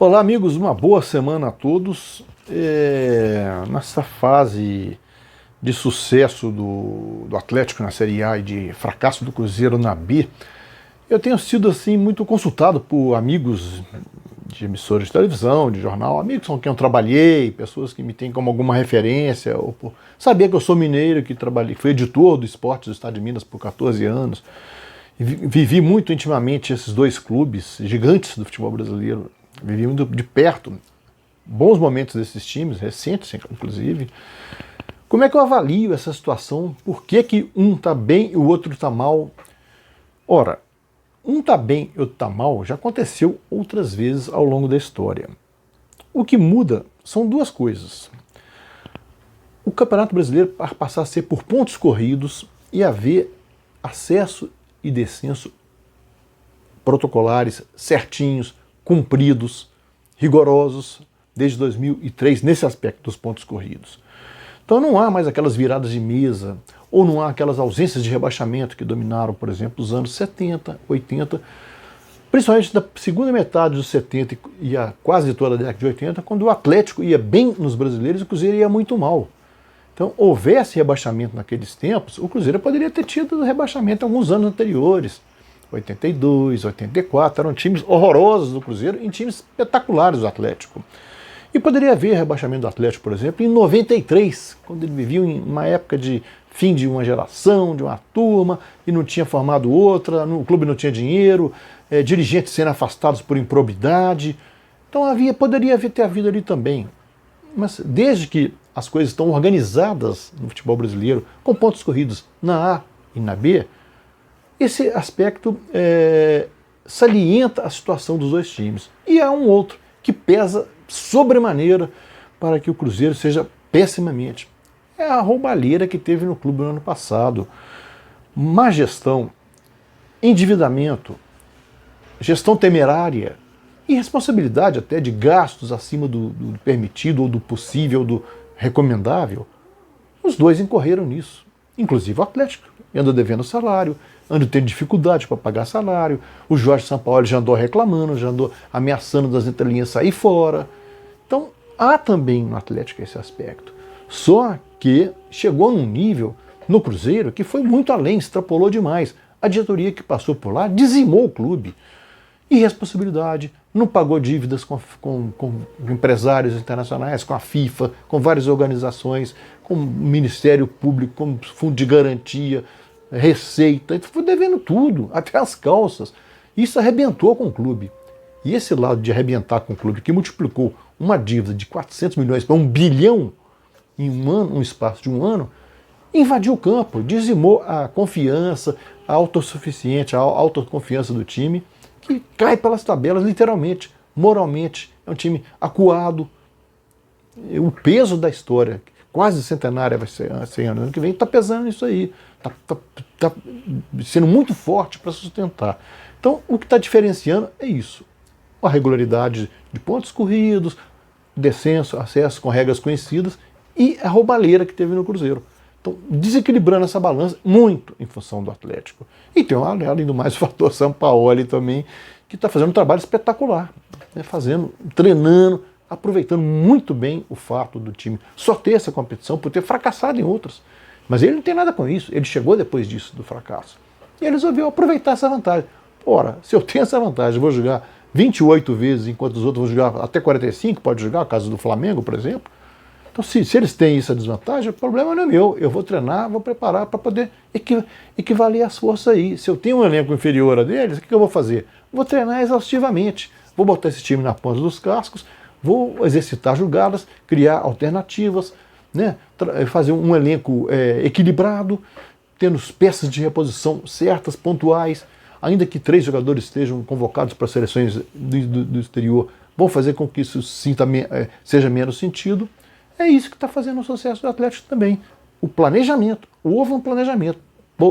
Olá, amigos, uma boa semana a todos. Nessa fase de sucesso do Atlético na Série A e de fracasso do Cruzeiro na B, eu tenho sido assim muito consultado por amigos de emissoras de televisão, de jornal, amigos com quem eu trabalhei, pessoas que me têm como alguma referência, ou por saber que eu sou mineiro, que trabalhei, fui editor do Esportes do Estado de Minas por 14 anos, e vivi muito intimamente esses dois clubes gigantes do futebol brasileiro. Vivi muito de perto bons momentos desses times, recentes inclusive. Como é que eu avalio essa situação? Por que um está bem e o outro está mal? Ora, um está bem e o outro está mal já aconteceu outras vezes ao longo da história. O que muda são duas coisas. O Campeonato Brasileiro passar a ser por pontos corridos e haver acesso e descenso protocolares certinhos, cumpridos, rigorosos, desde 2003, nesse aspecto dos pontos corridos. Então não há mais aquelas viradas de mesa, ou não há aquelas ausências de rebaixamento que dominaram, por exemplo, os anos 70, 80, principalmente da segunda metade dos 70 e a quase toda a década de 80, quando o Atlético ia bem nos brasileiros e o Cruzeiro ia muito mal. Então, houvesse rebaixamento naqueles tempos, o Cruzeiro poderia ter tido rebaixamento em alguns anos anteriores. 82, 84, eram times horrorosos do Cruzeiro e times espetaculares do Atlético. E poderia haver rebaixamento do Atlético, por exemplo, em 93, quando ele vivia em uma época de fim de uma geração, de uma turma, e não tinha formado outra, o clube não tinha dinheiro, dirigentes sendo afastados por improbidade. Então poderia ter havido ali também. Mas desde que as coisas estão organizadas no futebol brasileiro, com pontos corridos na A e na B, esse aspecto salienta a situação dos dois times. E há um outro que pesa sobremaneira para que o Cruzeiro seja pessimamente. É a roubalheira que teve no clube no ano passado. Má gestão, endividamento, gestão temerária, irresponsabilidade até de gastos acima do permitido ou do possível, do recomendável. Os dois incorreram nisso, inclusive o Atlético. Anda devendo salário, anda tendo dificuldade para pagar salário, o Jorge Sampaoli já andou reclamando, já andou ameaçando das entrelinhas sair fora. Então há também no Atlético esse aspecto. Só que chegou num nível no Cruzeiro que foi muito além, extrapolou demais. A diretoria que passou por lá dizimou o clube. Irresponsabilidade, não pagou dívidas com empresários internacionais, com a FIFA, com várias organizações, com o Ministério Público, com fundo de garantia, Receita, foi devendo tudo, até as calças. Isso arrebentou com o clube. E esse lado de arrebentar com o clube, que multiplicou uma dívida de 400 milhões para 1 bilhão em um ano, um espaço de um ano, invadiu o campo, dizimou a confiança, a autossuficiente, a autoconfiança do time, que cai pelas tabelas, literalmente, moralmente. É um time acuado. O peso da história, quase centenária, vai ser ano que vem, está pesando nisso aí. Está sendo muito forte para sustentar. Então, o que está diferenciando é isso. A regularidade de pontos corridos, descenso, acesso com regras conhecidas e a roubalheira que teve no Cruzeiro. Então, desequilibrando essa balança muito em função do Atlético. E tem, além do mais, o fator Sampaoli também, que está fazendo um trabalho espetacular. Né, treinando, aproveitando muito bem o fato do time só ter essa competição por ter fracassado em outras. Mas ele não tem nada com isso, ele chegou depois disso, do fracasso. E ele resolveu aproveitar essa vantagem. Ora, se eu tenho essa vantagem, vou jogar 28 vezes, enquanto os outros vão jogar até 45, pode jogar, caso do Flamengo, por exemplo. Então, se eles têm essa desvantagem, o problema não é meu. Eu vou treinar, vou preparar para poder equivaler as forças aí. Se eu tenho um elenco inferior a deles, o que eu vou fazer? Vou treinar exaustivamente. Vou botar esse time na ponta dos cascos, vou exercitar jogadas, criar alternativas, né? Fazer um elenco equilibrado, tendo peças de reposição certas, pontuais, ainda que 3 jogadores estejam convocados para seleções do exterior, vão fazer com que isso seja menos sentido. É isso que está fazendo o sucesso do Atlético também. O planejamento. Houve um planejamento.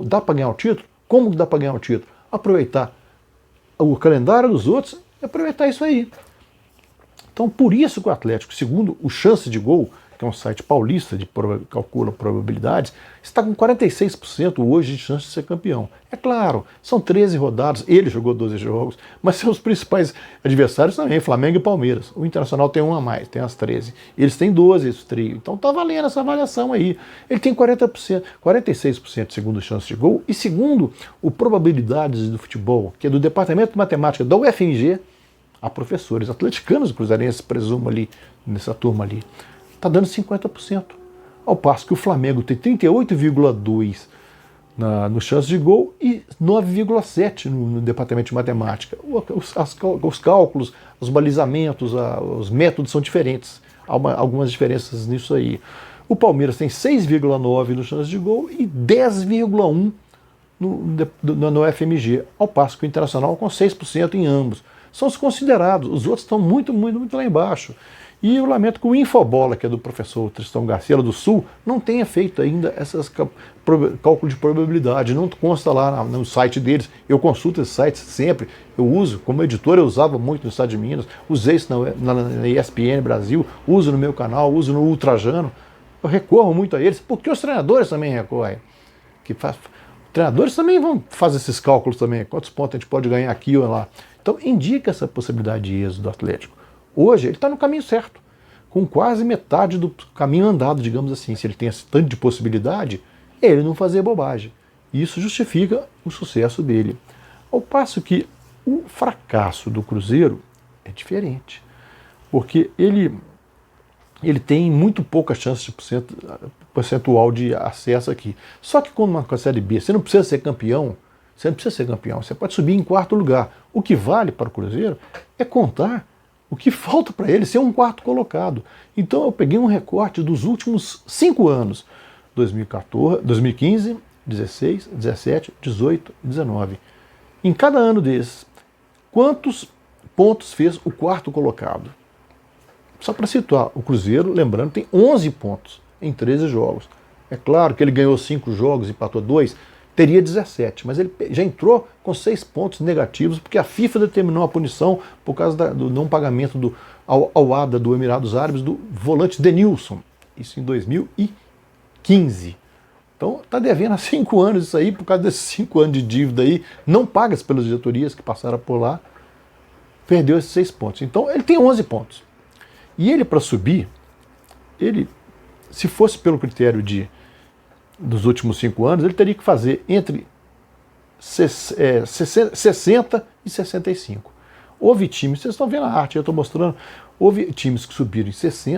Dá para ganhar o título? Como dá para ganhar o título? Aproveitar o calendário dos outros e aproveitar isso aí. Então, por isso que o Atlético, segundo o chance de gol, que é um site paulista de calcula probabilidades, está com 46% hoje de chance de ser campeão. É claro, são 13 rodadas, ele jogou 12 jogos, mas seus principais adversários também, Flamengo e Palmeiras. O Internacional tem um a mais, tem as 13. Eles têm 12, esse trio. Então tá valendo essa avaliação aí. Ele tem 40%, 46% segundo chance de gol, e segundo o Probabilidades do Futebol, que é do Departamento de Matemática da UFMG, há professores atleticanos e cruzeirenses, presumo ali, nessa turma ali, está dando 50%. Ao passo que o Flamengo tem 38,2% no chance de gol e 9,7% no departamento de matemática. Os cálculos, os balizamentos, os métodos são diferentes. Há algumas diferenças nisso aí. O Palmeiras tem 6,9% no chance de gol e 10,1% no FMG, ao passo que o Internacional com 6% em ambos. São os considerados, os outros estão muito, muito, muito lá embaixo. E eu lamento que o Infobola, que é do professor Tristão Garcia, lá do Sul, não tenha feito ainda esses cálculos de probabilidade, não consta lá no site deles. Eu consulto esses sites sempre, eu uso, como editor eu usava muito no Estado de Minas, usei isso na ESPN Brasil, uso no meu canal, uso no Ultrajano, eu recorro muito a eles, porque os treinadores também recorrem. Treinadores também vão fazer esses cálculos também, quantos pontos a gente pode ganhar aqui ou lá. Então indica essa possibilidade de êxito do Atlético. Hoje ele está no caminho certo, com quase metade do caminho andado, digamos assim. Se ele tem esse tanto de possibilidade, é ele não fazer bobagem. E isso justifica o sucesso dele. Ao passo que o fracasso do Cruzeiro é diferente, porque ele tem muito pouca chance de percentual de acesso aqui. Só que com a Série B, você não precisa ser campeão, você pode subir em quarto lugar. O que vale para o Cruzeiro é contar o que falta para ele ser um quarto colocado. Então eu peguei um recorte dos últimos 5 anos, 2014, 2015, 16, 17, 18 e 19. Em cada ano desses, quantos pontos fez o quarto colocado? Só para situar, o Cruzeiro, lembrando, tem 11 pontos em 13 jogos. É claro que ele ganhou 5 jogos e empatou 2, teria 17, mas ele já entrou com 6 pontos negativos, porque a FIFA determinou a punição por causa do não pagamento ao ADA do Emirados Árabes do volante Denilson, isso em 2015. Então está devendo há 5 anos isso aí, por causa desses 5 anos de dívida aí, não pagas pelas diretorias que passaram por lá, perdeu esses 6 pontos. Então ele tem 11 pontos. E ele, para subir, se fosse pelo critério dos últimos 5 anos, ele teria que fazer entre 60 e 65. Houve times, vocês estão vendo a arte, eu estou mostrando, houve times que subiram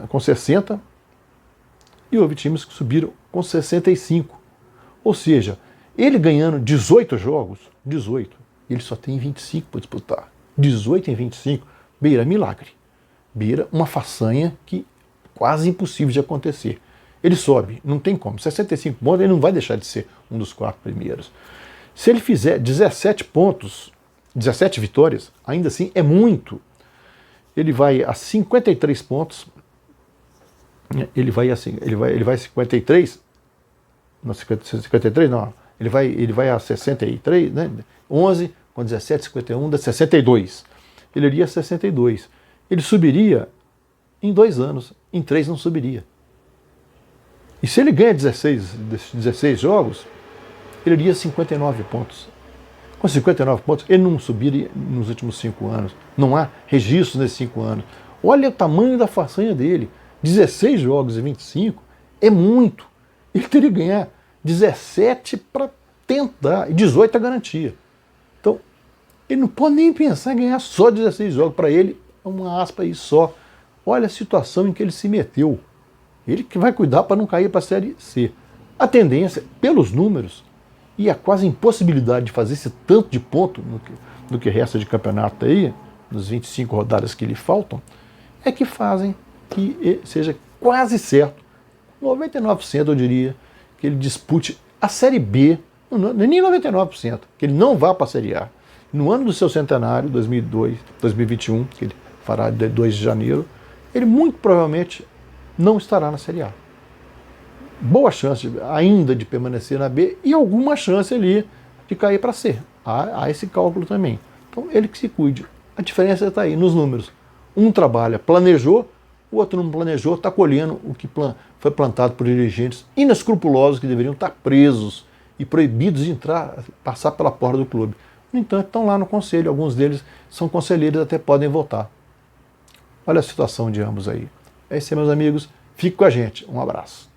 com 60 e houve times que subiram com 65. Ou seja, ele ganhando 18 jogos, ele só tem 25 para disputar. 18 em 25, beira milagre. Beira uma façanha que é quase impossível de acontecer. Ele sobe, não tem como. 65 pontos, ele não vai deixar de ser um dos 4 primeiros. Se ele fizer 17 pontos, 17 vitórias, ainda assim é muito. Ele vai a 53 pontos. Ele vai 53. Não, 53 não. Ele vai a 63, né? 11 com 17, 51, dá 62. Ele iria a 62. Ele subiria em 2 anos, em 3 não subiria. E se ele ganha 16 jogos, ele iria a 59 pontos. Com 59 pontos, ele não subiria nos últimos 5 anos. Não há registros nesses 5 anos. Olha o tamanho da façanha dele. 16 jogos e 25 é muito. Ele teria que ganhar 17 para tentar, e 18 é garantia. Então, ele não pode nem pensar em ganhar só 16 jogos. Para ele, uma aspa aí só. Olha a situação em que ele se meteu. Ele que vai cuidar para não cair para a Série C. A tendência, pelos números, e a quase impossibilidade de fazer esse tanto de ponto no que resta de campeonato aí, nos 25 rodadas que lhe faltam, é que fazem que seja quase certo, 99% eu diria, que ele dispute a Série B, nem 99%, que ele não vá para a Série A. No ano do seu centenário, 2021, que ele fará de 2 de janeiro, ele muito provavelmente não estará na Série A. Boa chance ainda de permanecer na B e alguma chance ali de cair para C. Há esse cálculo também. Então ele que se cuide. A diferença está aí nos números. Um trabalha, planejou, o outro não planejou, está colhendo o que foi plantado por dirigentes inescrupulosos que deveriam estar presos e proibidos de entrar, passar pela porta do clube. No entanto, estão lá no conselho, alguns deles são conselheiros, até podem votar. Olha a situação de ambos aí. É isso aí, meus amigos. Fique com a gente. Um abraço.